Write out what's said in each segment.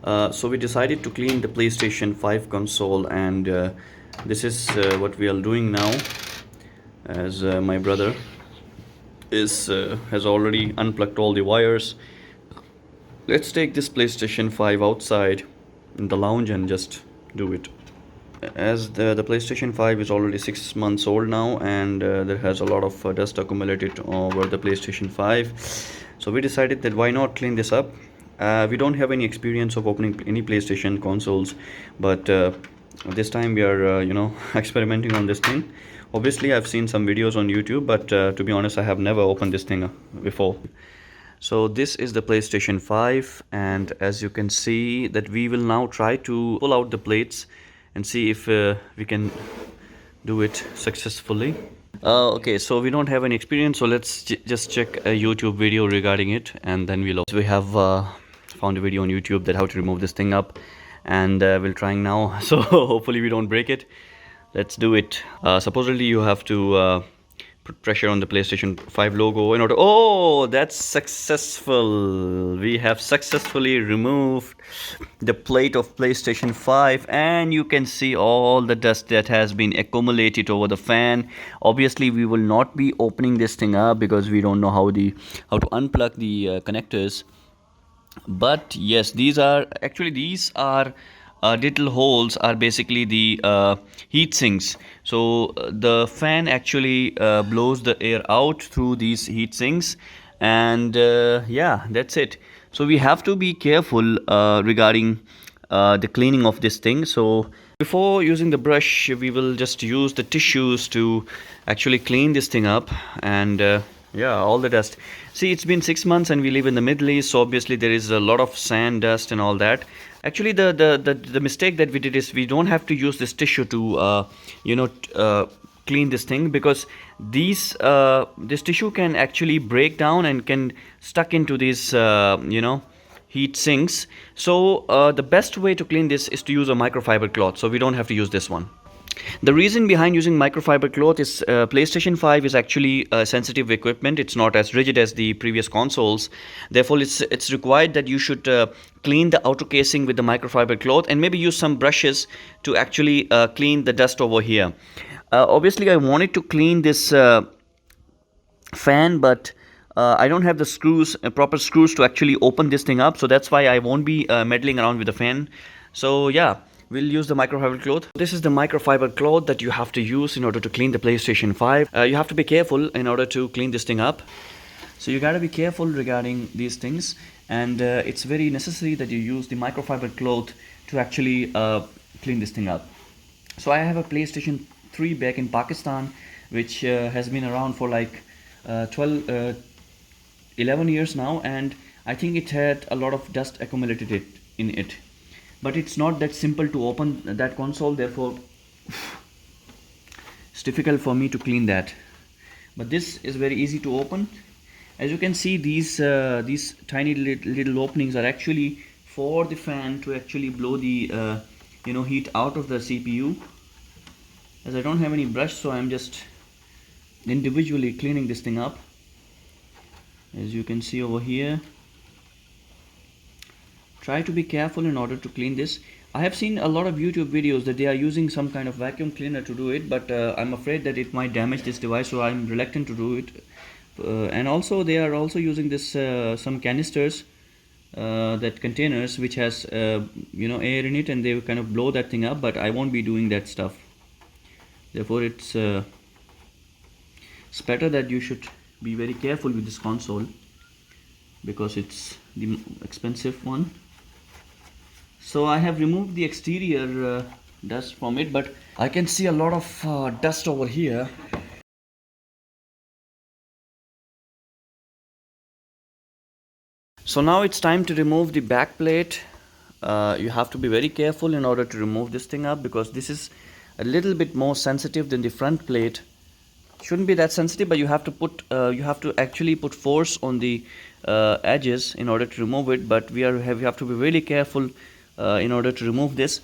So we decided to clean the PlayStation 5 console, and this is what we are doing now, as my brother has already unplugged all the wires. Let's take this PlayStation 5 outside in the lounge and just do it. As the PlayStation 5 is already 6 months old now, and there has a lot of dust accumulated over the PlayStation 5, so we decided that why not clean this up. We don't have any experience of opening any PlayStation consoles, but this time we are experimenting on this thing. Obviously I've seen some videos on YouTube, but to be honest, I have never opened this thing before. So this is the PlayStation 5, and as you can see that we will now try to pull out the plates and see if we can do it successfully. Okay, so we don't have any experience, so let's just check a YouTube video regarding it, and then we have found a video on YouTube that how to remove this thing up, and we'll trying now. So hopefully we don't break it. Let's do it. Supposedly you have to put pressure on the PlayStation 5 logo in order. Oh, that's successful. We have successfully removed the plate of PlayStation 5, and you can see all the dust that has been accumulated over the fan. Obviously we will not be opening this thing up because we don't know how to unplug the connectors. But yes, these are little holes are basically the heat sinks. So the fan actually blows the air out through these heat sinks, and yeah, that's it. So we have to be careful regarding the cleaning of this thing. So before using the brush, we will just use the tissues to actually clean this thing up, and yeah, all the dust. See, it's been 6 months and we live in the Middle East, so obviously there is a lot of sand, dust and all that. Actually the mistake that we did is we don't have to use this tissue to clean this thing, because this tissue can actually break down and can stuck into these heat sinks. So the best way to clean this is to use a microfiber cloth, so we don't have to use this one. The reason behind using microfiber cloth is PlayStation 5 is actually sensitive equipment. It's not as rigid as the previous consoles. Therefore, it's required that you should clean the outer casing with the microfiber cloth, and maybe use some brushes to actually clean the dust over here. Obviously, I wanted to clean this fan, but I don't have the screws, proper screws to actually open this thing up. So that's why I won't be meddling around with the fan. So yeah, we'll use the microfiber cloth. This is the microfiber cloth that you have to use in order to clean the PlayStation 5. You have to be careful in order to clean this thing up. So you gotta be careful regarding these things, and it's very necessary that you use the microfiber cloth to actually clean this thing up. So I have a PlayStation 3 back in Pakistan, which has been around for like 11 years now, and I think it had a lot of dust accumulated in it. But it's not that simple to open that console, therefore it's difficult for me to clean that. But this is very easy to open. As you can see, these tiny little openings are actually for the fan to actually blow the heat out of the CPU. As I don't have any brush, so I'm just individually cleaning this thing up. As you can see over here, try to be careful in order to clean this. I have seen a lot of YouTube videos that they are using some kind of vacuum cleaner to do it, but I'm afraid that it might damage this device, so I'm reluctant to do it. And also they are also using this some canisters, that containers which has air in it, and they kind of blow that thing up, but I won't be doing that stuff. Therefore it's better that you should be very careful with this console, because it's the expensive one. So I have removed the exterior dust from it, but I can see a lot of dust over here. So now it's time to remove the back plate. You have to be very careful in order to remove this thing up, because this is a little bit more sensitive than the front plate. Shouldn't be that sensitive, but you have to actually put force on the edges in order to remove it. But we have to be really careful in order to remove this.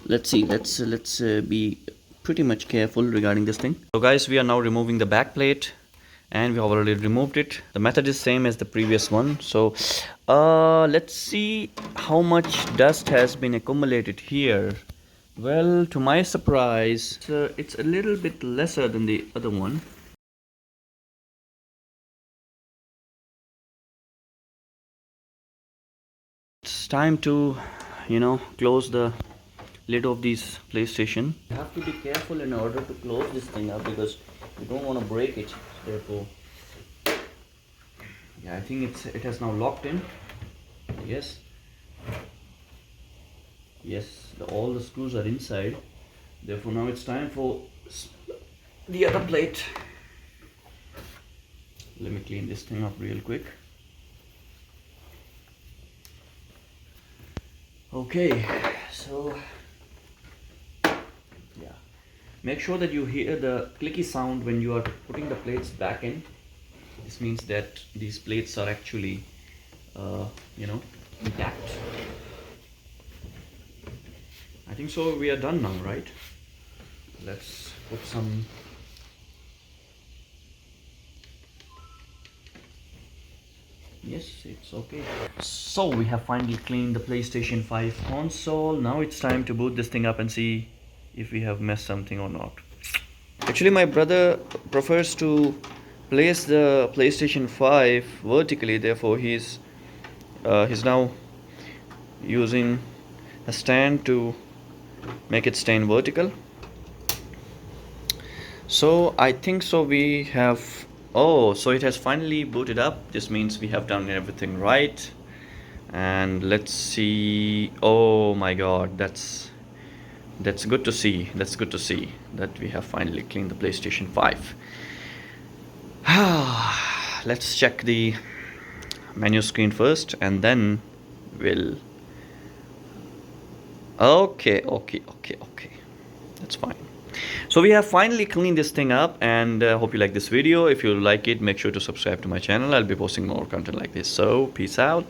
Let's see, let's be pretty much careful regarding this thing. So guys, we are now removing the back plate, and we have already removed it. The method is same as the previous one. So let's see how much dust has been accumulated here. Well, to my surprise, it's a little bit lesser than the other one. It's time to, close the lid of this PlayStation. You have to be careful in order to close this thing up because you don't want to break it. Therefore, yeah, I think it has now locked in. Yes, yes, all the screws are inside. Therefore, now it's time for the other plate. Let me clean this thing up real quick. Okay, so yeah, make sure that you hear the clicky sound when you are putting the plates back in. This means that these plates are actually intact. I think so. We are done now, right? Let's put some. Yes, it's okay. So we have finally cleaned the PlayStation 5 console. Now it's time to boot this thing up and see if we have messed something or not. Actually, my brother prefers to place the PlayStation 5 vertically. Therefore, he's now using a stand to make it stand vertical. So I think so we have. Oh, so it has finally booted up. This means we have done everything right. And let's see. Oh my god, that's good to see. That's good to see that we have finally cleaned the PlayStation 5. Let's check the menu screen first and then we'll. Okay. That's fine. So we have finally cleaned this thing up, and hope you like this video. If you like it, make sure to subscribe to my channel. I'll be posting more content like this. So peace out.